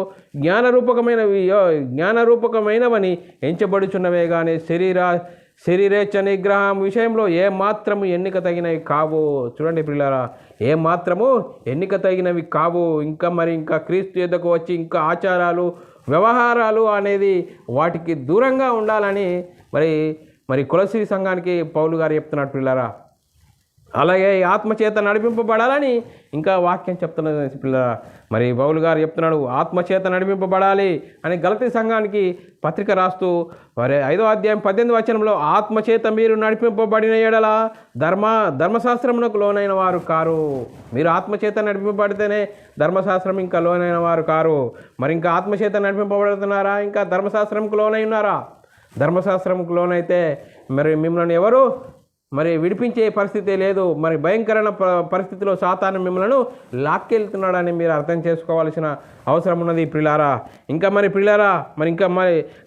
జ్ఞానరూపకమైనవని ఎంచబడుచున్నవే కానీ శరీరేచ్ఛ నిగ్రహం విషయంలో ఏమాత్రము ఎన్నిక తగినవి కావు. చూడండి పిల్లారా, ఏమాత్రము ఎన్నిక తగినవి కావు. ఇంకా క్రీస్తు యొద్దకు వచ్చి ఇంకా ఆచారాలు, వ్యవహారాలు అనేది వాటికి దూరంగా ఉండాలని మరి కొలస్సీ సంఘానికి పౌలు గారు చెప్తున్నాడు పిల్లారా. అలాగే ఆత్మచేత నడిపింపబడాలని ఇంకా వాక్యం చెప్తున్నది పిల్లరా. మరి పౌలు గారు చెప్తున్నాడు, ఆత్మచేత నడిపింపబడాలి అని గలతీ సంఘానికి పత్రిక రాస్తూ మరి 5వ అధ్యాయం 18వ వచనంలో ఆత్మచేత మీరు నడిపింపబడిన ఎడల ధర్మశాస్త్రమునకు లోనైన వారు కారు. మీరు ఆత్మచేత నడిపింపబడితేనే ధర్మశాస్త్రం ఇంకా లోనైన వారు కారు. మరి ఇంకా ఆత్మచేత నడిపింపబడుతున్నారా? ఇంకా ధర్మశాస్త్రంకు లోనై ఉన్నారా? ధర్మశాస్త్రంకు లోనైతే మరి మిమ్మల్ని ఎవరు మరి విడిపించే పరిస్థితి లేదు. మరి భయంకరమైన పరిస్థితిలో సాతాను మిమ్మల్ని లాక్కెళ్తున్నాడని మీరు అర్థం చేసుకోవాల్సిన అవసరం ఉన్నది ప్రిలారా. ఇంకా మరి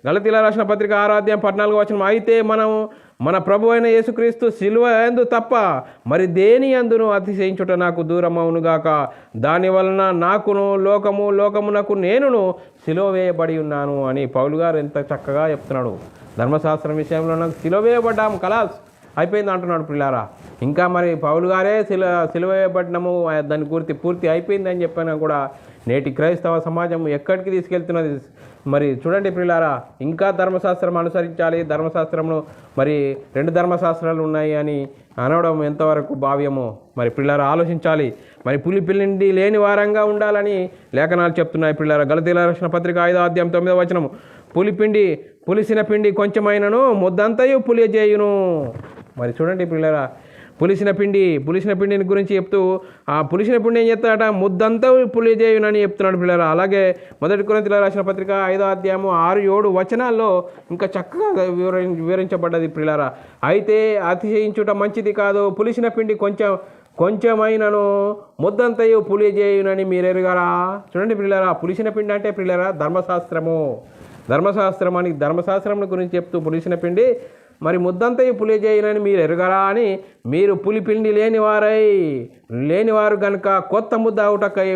గలతీయులకు రాసిన పత్రిక 6వ అధ్యాయం 14వ వచనం, అయితే మన ప్రభు అయిన యేసుక్రీస్తు సిలువ యందు తప్ప మరి దేని యందును అతిశయించుట నాకు దూరమవునుగాక. దాని వలన నాకును లోకమునకు నేనును సిలువ వేయబడి ఉన్నాను అని పౌలు గారు ఎంత చక్కగా చెప్తున్నాడు. ధర్మశాస్త్రం విషయంలో నాకు సిలువ వేయబడ్డాము, కలాస్ అయిపోయింది అంటున్నాడు పిల్లారా. ఇంకా మరి పౌలు గారే సిలువ వేయబడ్డము, దాని పూర్తి అయిపోయింది అని చెప్పినా కూడా నేటి క్రైస్తవ సమాజం ఎక్కడికి తీసుకెళ్తున్నది మరి చూడండి ప్రియులారా. ఇంకా ధర్మశాస్త్రం అనుసరించాలి, ధర్మశాస్త్రంలో మరి 2 ధర్మశాస్త్రాలు ఉన్నాయి అని అనడం ఎంతవరకు భావ్యమో మరి ప్రియులారా ఆలోచించాలి. మరి పులిపిండి లేని వారంగా ఉండాలని లేఖనాలు చెప్తున్నాయి ప్రియులారా. గలతీయుల రాసిన పత్రిక 5వ అధ్యాయం 9వ వచనం, పులిసిన పిండి కొంచెమైనను ముద్దంతయు పులియజేయును. మరి చూడండి ప్రియులారా, పులిసిన పిండిని గురించి చెప్తూ ఆ పులిసిన పిండి ఏం చెప్తాడట, ముద్దంతా పులియజేయునని చెప్తున్నాడు పిల్లరా. అలాగే 1 కొరింథీయులకు రాసిన పత్రిక 5వ అధ్యాయం 6-7 వచనాల్లో ఇంకా చక్కగా వివరించబడ్డది పిల్లరా. అయితే అతిశయించుట మంచిది కాదు, పులిసిన పిండి కొంచెమైనను ముద్దంతయు పులియజేయునని మీరు ఎరుగారా. చూడండి పిల్లరా, పులిసిన పిండి అంటే పిల్లరా ధర్మశాస్త్రం గురించి చెప్తూ పులిసిన పిండి మరి ముద్దంతయు పులియజేయునని మీరు ఎరుగరా అని, మీరు పులిపిండి లేనివారు గనుక కొత్త ముద్ద అవుటకై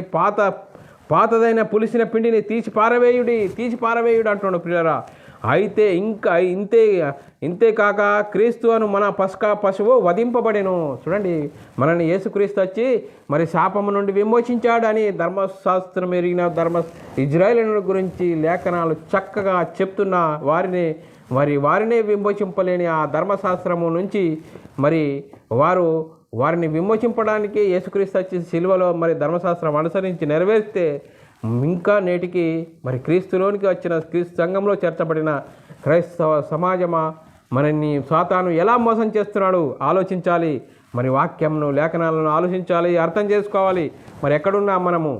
పాతదైన పులిసిన పిండిని తీసి పారవేయుడు అంటున్నాడు ప్రియులారా. అయితే ఇంకా ఇంతే కాక క్రీస్తు అను మన పస్కా పశువు వధింపబడెను. చూడండి, మనల్ని యేసుక్రీస్తు వచ్చి మరి శాపము నుండి విమోచించాడని ధర్మశాస్త్రం ఎరిగిన ఇజ్రాయేలీయుల గురించి లేఖనాలు చక్కగా చెప్తున్న వారినే విమోచింపలేని ఆ ధర్మశాస్త్రము నుంచి మరి వారిని విమోచింపడానికి యేసుక్రీస్తు వచ్చి సిలువలో మరి ధర్మశాస్త్రం అనుసరించి నెరవేరిస్తే ఇంకా నేటికి మరి క్రీస్తులోనికి వచ్చిన క్రీస్తు సంఘంలో చేర్చబడిన క్రైస్తవ సమాజమా మనల్ని సాతాను ఎలా మోసం చేస్తున్నాడు ఆలోచించాలి. మరి వాక్యంను లేఖనాలను ఆలోచించాలి, అర్థం చేసుకోవాలి. మరి ఎక్కడున్నా మనము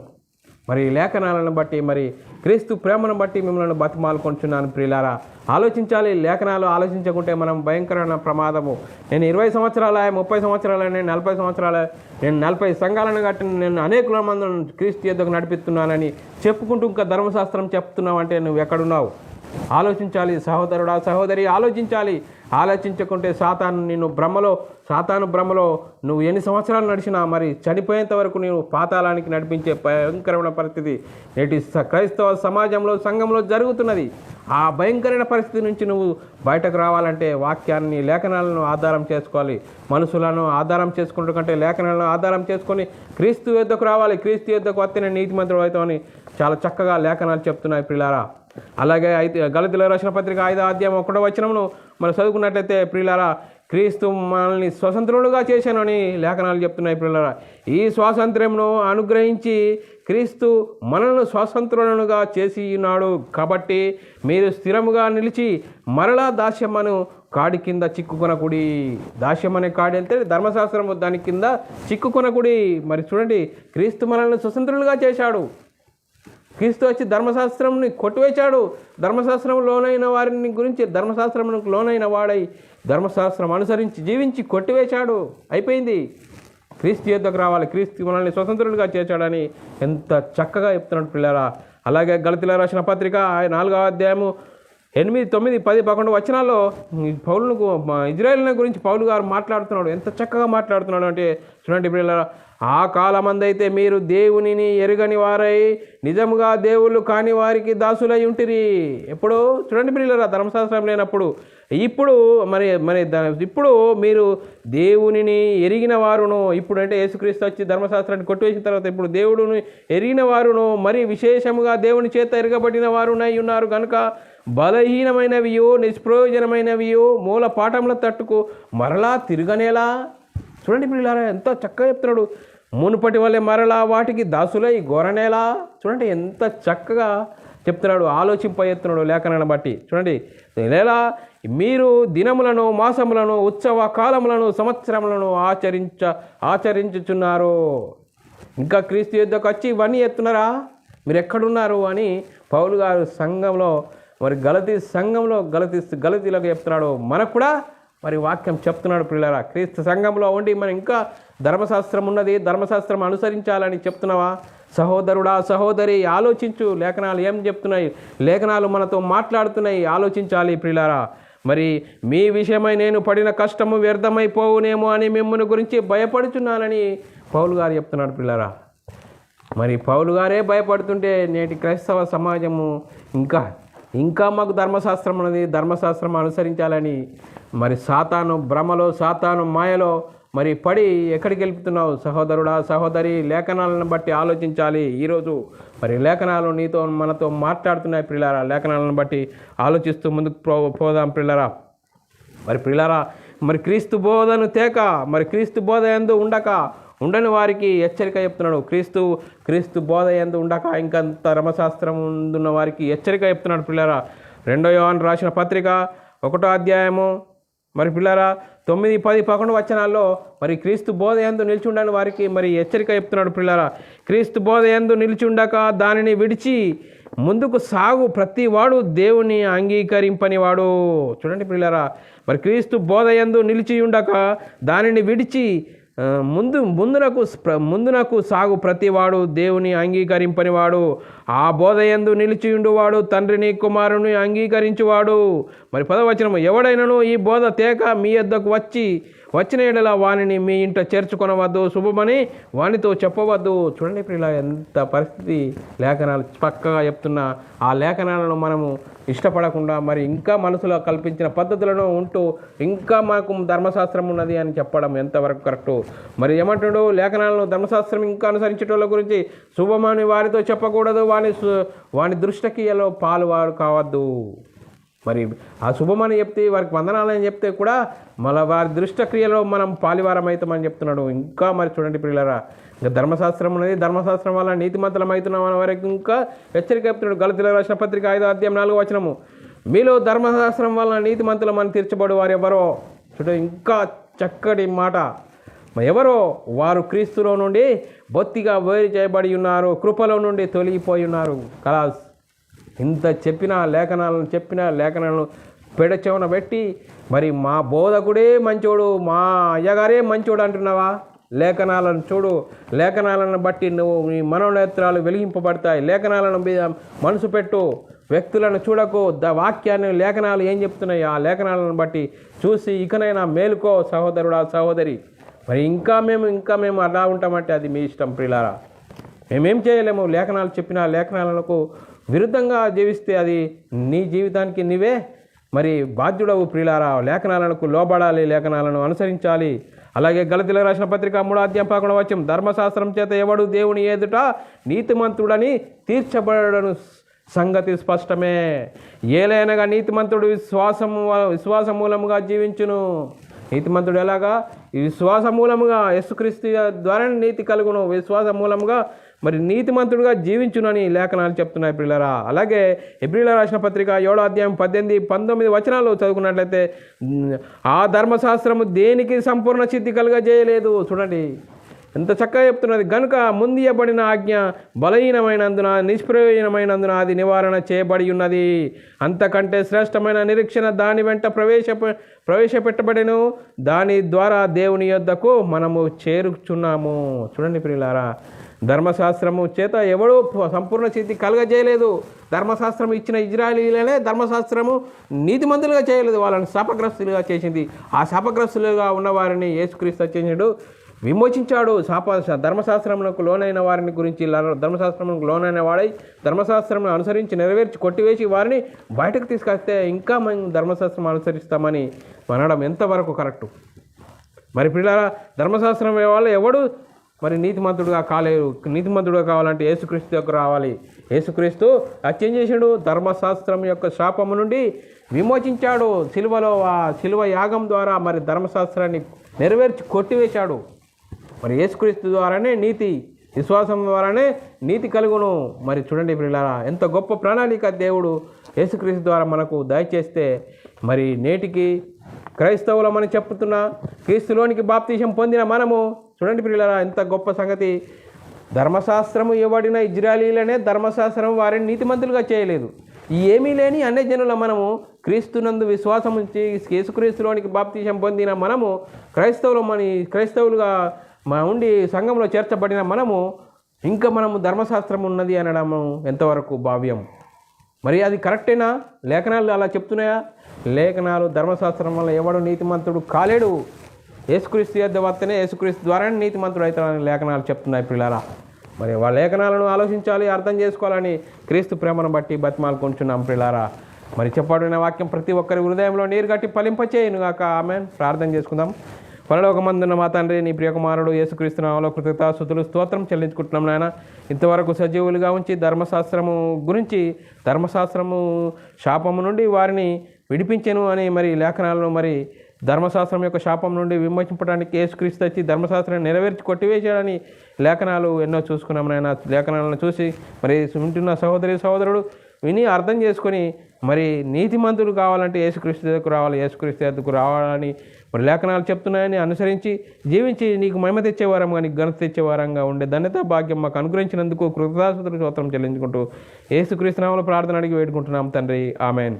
మరి లేఖనాలను బట్టి మరి క్రీస్తు ప్రేమను బట్టి మిమ్మల్ని బతిమాలుకొంటున్నాను ప్రియులారా. ఆలోచించాలి. లేఖనాలు ఆలోచించకుంటే మనం భయంకరమైన ప్రమాదము. నేను 20 సంవత్సరాల 30 సంవత్సరాల నేను 40 సంవత్సరాల నేను 40 సంఘాలను కట్టి నేను అనేకుల మందిని క్రీస్తు యొద్దకు నడిపిస్తున్నానని చెప్పుకుంటూ ఇంకా ధర్మశాస్త్రం చెప్తున్నావు అంటే నువ్వు ఎక్కడున్నావు? ఆలోచించాలి సహోదరుడా, సహోదరి, ఆలోచించాలి. ఆలోచించకుంటే సాతాను భ్రమలో నువ్వు ఎన్ని సంవత్సరాలు నడిచినా మరి చనిపోయేంత వరకు నేను పాతాళానికి నడిపించే భయంకరమైన పరిస్థితి నేటి క్రైస్తవ సమాజంలో సంఘంలో జరుగుతున్నది. ఆ భయంకరమైన పరిస్థితి నుంచి నువ్వు బయటకు రావాలంటే వాక్యాన్ని లేఖనాలను ఆధారం చేసుకోవాలి. మనుషులను ఆధారం చేసుకుంటూ కంటే లేఖనాలను ఆధారం చేసుకొని క్రీస్తు యొద్దకు రావాలి. క్రీస్తు యొద్దకు వస్తేనే నీతిమంతుడు అవుతామని చాలా చక్కగా లేఖనాలు చెప్తున్నాయి ప్రియులారా. అలాగే గలతీయులకు రాసిన పత్రిక 5వ అధ్యాయం 1వ వచనమును మనం చదువుకున్నట్లయితే ప్రియులారా, క్రీస్తు మనల్ని స్వతంత్రులుగా చేశానని లేఖనాలు చెప్తున్నాయి ప్రియులారా. ఈ స్వాతంత్ర్యంను అనుగ్రహించి క్రీస్తు మనల్ని స్వతంత్రులుగా చేసి ఉన్నాడు. కాబట్టి మీరు స్థిరముగా నిలిచి మరలా దాస్యమను కాడి కింద చిక్కుకొనకుడి. దాస్యం అనే కాడి అంటే ధర్మశాస్త్రము, దాని కింద చిక్కుకొనకుడి. మరి చూడండి, క్రీస్తు మనల్ని స్వతంత్రులుగా చేశాడు. క్రీస్తు వచ్చి ధర్మశాస్త్రంని కొట్టివేశాడు. ధర్మశాస్త్రం లోనైన వారిని గురించి ధర్మశాస్త్రంకు లోనైన వాడై ధర్మశాస్త్రం అనుసరించి జీవించి కొట్టివేశాడు. అయిపోయింది. క్రీస్తు యొద్దకు రావాలి. క్రీస్తు మనల్ని స్వతంత్రులుగా చేశాడని ఎంత చక్కగా చెప్తున్నాడు పిల్లరా. అలాగే గలతీయులకు రాసిన పత్రిక 4వ అధ్యాయము 8, 9, 10, 11 వచనాల్లో పౌలుకు ఇజ్రాయేలుల గురించి పౌలు గారు మాట్లాడుతున్నాడు. ఎంత చక్కగా మాట్లాడుతున్నాడు అంటే చూడండి పిల్లరా, ఆ కాలమందైతే మీరు దేవునిని ఎరుగని వారై నిజముగా దేవుళ్ళు కాని వారికి దాసులై ఉంటిరి. ఎప్పుడు చూడండి పిల్లరా, ధర్మశాస్త్రం లేనప్పుడు. ఇప్పుడు ఇప్పుడు మీరు దేవునిని ఎరిగిన వారును, ఇప్పుడు అంటే యేసుక్రీస్తు వచ్చి ధర్మశాస్త్రాన్ని కొట్టివేసిన తర్వాత ఇప్పుడు దేవుడును ఎరిగిన వారును, మరి విశేషముగా దేవుని చేత ఎరగబడిన వారునై ఉన్నారు కనుక బలహీనమైనవియో నిష్ప్రయోజనమైనవియో మూల పాఠముల తట్టుకు మరలా తిరగనేలా. చూడండి పిల్లలారా, ఎంత చక్కగా చెప్తున్నాడు. మునుపటి వల్లే మరలా వాటికి దాసులై గోరనేలా. చూడండి ఎంత చక్కగా చెప్తున్నాడు, ఆలోచింపజేస్తున్నాడు లేఖనాన్ని బట్టి. చూడండి, ఎలా మీరు దినములను, మాసములను, ఉత్సవ కాలములను, సంవత్సరములను ఆచరించుచున్నారు. ఇంకా క్రీస్తు యొద్దకు వచ్చి ఇవన్నీ ఎత్తున్నారా? మీరు ఎక్కడున్నారు అని పౌలు గారు సంఘంలో మరి గలతీలకు చెప్తున్నాడు. మనకు కూడా మరి వాక్యం చెప్తున్నాడు పిల్లరా. క్రీస్తు సంఘంలో ఉండి మనం ఇంకా ధర్మశాస్త్రం ఉన్నది, ధర్మశాస్త్రం అనుసరించాలని చెప్తున్నావా? సహోదరుడా, సహోదరి, ఆలోచించు. లేఖనాలు ఏం చెప్తున్నాయి? లేఖనాలు మనతో మాట్లాడుతున్నాయి. ఆలోచించాలి ప్రియులారా. మరి మీ విషయమై నేను పడిన కష్టము వ్యర్థమైపోవునేమో అని మిమ్మల్ని గురించి భయపడుచున్నానని పౌలు గారు చెప్తున్నాడు పిల్లరా. మరి పౌలు గారే భయపడుతుంటే నేటి క్రైస్తవ సమాజము ఇంకా మాకు ధర్మశాస్త్రం ఉన్నది, ధర్మశాస్త్రం అనుసరించాలని మరి సాతాను భ్రమలో, సాతాను మాయలో మరి పడి ఎక్కడికి వెళ్తున్నావు సహోదరుడా సహోదరి? లేఖనాలను బట్టి ఆలోచించాలి. ఈరోజు మరి లేఖనాలు నీతో మనతో మాట్లాడుతున్నాయి ప్రియులారా. లేఖనాలను బట్టి ఆలోచిస్తూ ముందుకు పోదాం ప్రియులారా. మరి ప్రియులారా, మరి క్రీస్తు బోధను తేక, మరి క్రీస్తు బోధ యందు ఉండని వారికి హెచ్చరిక చెప్తున్నాడు. క్రీస్తు బోధ యందు ఉండక ఇంకా ధర్మశాస్త్రం ఉన్న వారికి హెచ్చరిక చెప్తున్నాడు ప్రియులారా. 2 యోహాను రాసిన పత్రిక 1వ అధ్యాయము మరి పిల్లరా 9, 10, 11 వచనాల్లో మరి క్రీస్తు బోధ యందు నిలిచి ఉండని వారికి మరి హెచ్చరిక చెప్తున్నాడు పిల్లరా. క్రీస్తు బోధ యందు నిలిచి ఉండక దానిని విడిచి ముందుకు సాగు ప్రతి వాడు దేవుని అంగీకరింపని వాడు. చూడండి పిల్లరా, మరి క్రీస్తు బోధ యందు నిలిచి ఉండక దానిని విడిచి ముందునకు సాగు ప్రతివాడు దేవుని అంగీకరింపనివాడు. ఆ బోధ యందు నిలిచియుండువాడు తండ్రిని కుమారుని అంగీకరించువాడు. మరి 10వ వచనం, ఎవడైనను ఈ బోధ తేక మీ యొద్దకు వచ్చిన ఎడల వానిని మీ ఇంట చేర్చుకొనవద్దు, శుభమని వానితో చెప్పవద్దు. చూడండి ప్రియుల, ఎంత పరిస్థితి. లేఖనాలు పక్కగా చెప్తున్న ఆ లేఖనాలను మనము ఇష్టపడకుండా మరి ఇంకా మనసులో కల్పించిన పద్ధతులను ఉంటూ ఇంకా మాకు ధర్మశాస్త్రం ఉన్నది అని చెప్పడం ఎంతవరకు కరెక్టు? మరి ఏమంటాడు? లేఖనాలను ధర్మశాస్త్రం ఇంకా అనుసరించేటోళ్ళ గురించి శుభమని వారితో చెప్పకూడదు, వాని దృష్టికియలో పాలువారు కావద్దు. మరి ఆ శుభమని చెప్తే వారికి వందనాలని చెప్తే కూడా మళ్ళీ వారి దృష్టక్రియలో మనం పాలివారం అవుతామని చెప్తున్నాడు. ఇంకా మరి చూడండి ప్రియులారా, ఇంకా ధర్మశాస్త్రం ఉన్నది, ధర్మశాస్త్రం వల్ల నీతిమంతులం అవుతున్నాం అనే వరకు ఇంకా హెచ్చరిక చెప్తున్నాడు. గలతీయులకు రాసిన పత్రిక 5వ అధ్యాయం 4వ వచనము, మీలో ధర్మశాస్త్రం వల్ల నీతిమంతులం అని తీర్చబడు వారు ఎవరో. చూడండి ఇంకా చక్కటి మాట. ఎవరో వారు క్రీస్తులో నుండి బొత్తిగా వేరు చేయబడి ఉన్నారు, కృపలో నుండి తొలగిపోయి ఉన్నారు. కలాస్. ఇంత లేఖనాలను పెడచెవున పెట్టి మరి మా బోధకుడే మంచోడు, మా అయ్యగారే మంచోడు అంటున్నావా? లేఖనాలను చూడు. లేఖనాలను బట్టి నువ్వు నీ మనోనేత్రాలు వెలిగింపబడతాయి. లేఖనాలను మనసు పెట్టు, వ్యక్తులను చూడకు. వాక్యాన్ని లేఖనాలు ఏం చెప్తున్నాయి ఆ లేఖనాలను బట్టి చూసి ఇకనైనా మేలుకో సహోదరుడా సహోదరి. మరి ఇంకా మేము అలా ఉంటామంటే అది మీ ఇష్టం ప్రియులారా. మేమేం చేయలేము. లేఖనాలు చెప్పిన లేఖనాలకు విరుద్ధంగా జీవిస్తే అది నీ జీవితానికి నీవే మరి బాధ్యుడవు ప్రియులారా. లేఖనాలకు లోబడాలి, లేఖనాలను అనుసరించాలి. అలాగే గలతీయులకు రాసిన పత్రిక 3వ అధ్యాయం 11వ వచనం, ధర్మశాస్త్రం చేత ఎవడు దేవుని ఎదుట నీతిమంతుడని తీర్చబడను సంగతి స్పష్టమే. ఏలైనగా నీతిమంతుడు విశ్వాస మూలముగా జీవించును. నీతిమంతుడు ఎలాగా? విశ్వాస మూలముగా, యేసుక్రీస్తు ద్వారా నీతి కలుగును. విశ్వాస మూలముగా మరి నీతిమంతుడుగా జీవించునని లేఖనాలు చెప్తున్నాయి పిల్లరా. అలాగే హెబ్రీయులకు రాసిన పత్రిక 7వ అధ్యాయం 18, 19 వచనాలు చదువుకున్నట్లయితే, ఆ ధర్మశాస్త్రము దేనికి సంపూర్ణ సిద్ధి కలుగజేయలేదు. చూడండి ఎంత చక్కగా చెప్తున్నది. గనుక ముందియబడిన ఆజ్ఞ బలహీనమైనందున నిష్ప్రయోజనమైనందున అది నివారణ చేయబడి ఉన్నది. అంతకంటే శ్రేష్టమైన నిరీక్షణ దాని వెంట ప్రవేశపెట్టబడెను. దాని ద్వారా దేవుని యొద్దకు మనము చేరుచున్నాము. చూడండి ప్రియులారా, ధర్మశాస్త్రము చేత ఎవడూ సంపూర్ణ సిద్ధి కలుగజేయలేదు. ధర్మశాస్త్రం ఇచ్చిన ఇజ్రాయేలీలనే ధర్మశాస్త్రము నీతిమంతులుగా చేయలేదు, వాళ్ళని శాపగ్రస్తులుగా చేసింది. ఆ శాపగ్రస్తులుగా ఉన్నవారిని యేసుక్రీస్తు చేసాడు, విమోచించాడు. ధర్మశాస్త్రములకు లోనైన వారిని గురించి, ధర్మశాస్త్రములకు లోనైన వాడై ధర్మశాస్త్రం అనుసరించి నెరవేర్చి కొట్టివేసి వారిని బయటకు తీసుకొస్తే ఇంకా మేము ధర్మశాస్త్రం అనుసరిస్తామని అనడం ఎంతవరకు కరెక్టు? మరి పిల్లల ధర్మశాస్త్రం వాళ్ళు ఎవడు మరి నీతిమంతుడుగా కాలేరు. నీతిమంతుడుగా కావాలంటే యేసుక్రీస్తు యొక్క రావాలి. యేసుక్రీస్తు హత్యం చేశాడు, ధర్మశాస్త్రం యొక్క శాపము నుండి విమోచించాడు. సిలువలో ఆ సిలువ యాగం ద్వారా మరి ధర్మశాస్త్రాన్ని నెరవేర్చి కొట్టివేశాడు. మరి యేసుక్రీస్తు ద్వారానే నీతి, విశ్వాసం ద్వారానే నీతి కలుగును. మరి చూడండి ప్రియులారా, ఎంత గొప్ప ప్రణాళిక దేవుడు యేసుక్రీస్తు ద్వారా మనకు దయచేస్తే మరి నేటికి క్రైస్తవులమని చెప్పుతున్న క్రీస్తులోనికి బాప్తీసం పొందిన మనము చూడండి ప్రియులారా, ఎంత గొప్ప సంగతి. ధర్మశాస్త్రము ఇవ్వబడిన ఇజ్రాయేలీలనే ధర్మశాస్త్రం వారిని నీతిమంతులుగా చేయలేదు. ఏమీ లేని అన్యజనుల మనము క్రీస్తునందు విశ్వాసం ఉంచి యేసుక్రీస్తులోనికి బాప్తీసం పొందిన మనము క్రైస్తవులుగా ఉండి సంఘంలో చేర్చబడిన మనము ఇంకా మనము ధర్మశాస్త్రం ఉన్నది అనడము ఎంతవరకు భావ్యం? మరి అది కరెక్టేనా? లేఖనాలు అలా చెప్తున్నాయా? లేఖనాలు ధర్మశాస్త్రం వల్ల ఎవడు నీతిమంతుడు కాలేడు. యేసుక్రీస్తు యొద్ద వస్తేనే యేసుక్రీస్తు ద్వారానే నీతిమంతుడు అవుతాడని లేఖనాలు చెప్తున్నాయి పిల్లారా. మరి వాళ్ళ లేఖనాలను ఆలోచించాలి, అర్థం చేసుకోవాలని క్రీస్తు ప్రేమను బట్టి బతిమాలుకుంటున్నాం పిల్లారా. మరి చెప్పబడిన వాక్యం ప్రతి ఒక్కరి హృదయంలో నీరు గట్టి ఫలింపచేయును గాక. ఆమేన్. ప్రార్థన చేసుకుందాం. పరలోకమందున్న మా తండ్రి, నీ ప్రియకుమారుడు యేసుక్రీస్తు నామములో కృతజ్ఞతాస్తుతులు స్తోత్రం చెల్లించుకుంటున్నాం నాయన. ఇంతవరకు సజీవులుగా ఉంచి ధర్మశాస్త్రము శాపము నుండి వారిని విడిపించెను అని మరి లేఖనాలను మరి ధర్మశాస్త్రం యొక్క శాపం నుండి విమోచింపడానికి యేసుక్రీస్తు వచ్చి ధర్మశాస్త్రాన్ని నెరవేర్చి కొట్టివేశాడని లేఖనాలు ఎన్నో చూసుకున్నాం నాయన. లేఖనాలను చూసి మరి వింటున్న సహోదరుడు విని అర్థం చేసుకొని మరి నీతిమంతులు కావాలంటే యేసుక్రీస్తు దగ్గరకు రావాలి, యేసుక్రీస్తు దగ్గరకు రావాలని మరి లేఖనాలు చెప్తున్నాయని అనుసరించి జీవించి నీకు మహిమ తెచ్చేవారంగా, నీకు ఘనత తెచ్చేవారంగా ఉండే ధన్యత భాగ్యం మాకు అనుగ్రహించినందుకు కృతజ్ఞతాస్తుతులు స్తోత్రం చెల్లించుకుంటూ యేసుక్రీస్తు నామములో ప్రార్థన అడిగి వేడుకుంటున్నాం తండ్రి, ఆమేన్.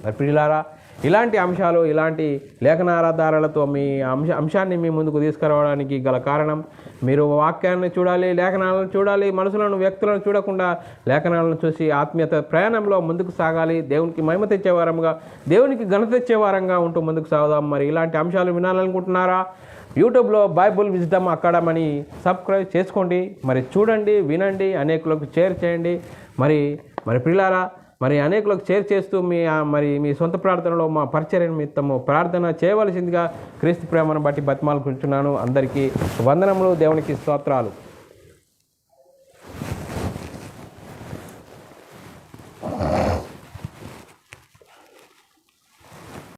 మరి ప్రియులారా, ఇలాంటి అంశాలు, ఇలాంటి లేఖనాధారాలతో మీ అంశాన్ని మీ ముందుకు తీసుకురావడానికి గల కారణం, మీరు వాక్యాన్ని చూడాలి, లేఖనాలను చూడాలి, మనుషులను, వ్యక్తులను చూడకుండా లేఖనాలను చూసి ఆత్మీయత ప్రయాణంలో ముందుకు సాగాలి. దేవునికి మహిమ తెచ్చేవారంగా, దేవునికి ఘనత తెచ్చేవారంగా ఉంటూ ముందుకు సాగుదాం. మరి ఇలాంటి అంశాలు వినాలనుకుంటున్నారా? యూట్యూబ్లో బైబుల్ విజ్డమ్ అకాడమీ సబ్స్క్రైబ్ చేసుకోండి. మరి చూడండి, వినండి, అనేకులకు షేర్ చేయండి. మరి ప్రియులారా, మరి అనేకులకు షేర్ చేస్తూ మీ సొంత ప్రార్థనలో మా పరిచర్య నిమిత్తము ప్రార్థన చేయవలసిందిగా క్రీస్తు ప్రేమను బట్టి బతిమాలుకుంటున్నాను. అందరికీ వందనములు, దేవునికి స్తోత్రాలు.